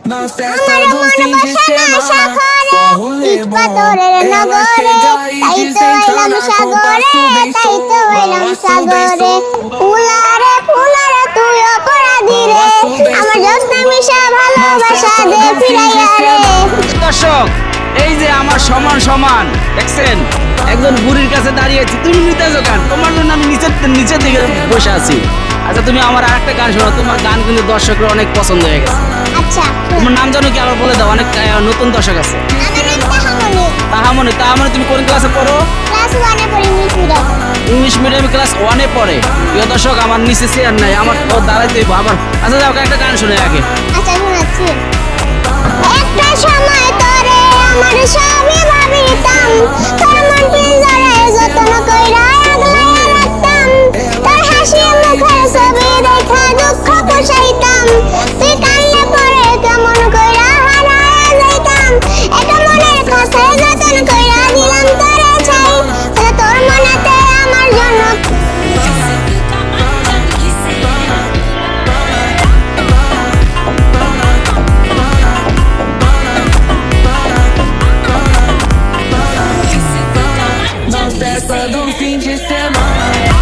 আমার মন বসে না সাগরে, ইট পাথরের নগরে, তাই তো এলাম সাগরে, তাই তো এলাম সাগরে। ফুলারে ফুলারে তুই অপরাধী রে, আমার জ্যোৎস্না মিশা ভালোবাসা দে ফিরাইয়া রে। দর্শক, এই যে আমার সমান সমান দেখছেন, একজন বুড়ির কাছে দাঁড়িয়েছি, তুমি নিতেছো গান, তোমার জন্য আমি নিচের দিকে বসে আছি। আচ্ছা, তুমি আমার আরেকটা গান শোনো, তোমার গান কিন্তু দর্শকরা অনেক পছন্দ হয়ে গেছে। আচ্ছা, তোমার নাম জানো কি আবার বলে দাও, অনেক নতুন দর্শক আছে। আমার নাম তাহামনি। তাহামনি, তুমি কোন ক্লাসে পড়ো? ক্লাস 1 এ পড়ি ইংলিশ মিডিয়াম। ইংলিশ মিডিয়ামে ক্লাস 1 এ পড়ে। প্রিয় দর্শক, আমার নিচে চেয়ার নাই, আমার ও দাঁড়াইতে হইব আমার। আচ্ছা যাও, একটা গান শুনে আগে। আচ্ছা শোনাচ্ছি। একটা সময় তোরে আমার সবই ভাবিতাম, তোর মন পিঞ্জরায় যত্ন কইরা আগলাইয়া রাখতাম, তোর হাসি মুখের ছবি দেখা দুঃখ পোষাইতাম, তুই কান্না পরে কেমন কইরা হারায়া যাইতাম, এটা মনের কাছে যত্ন কইরা দিলাম তোরে চাই, তোর মনেতে আমার জন্য। Festa do fim de semana.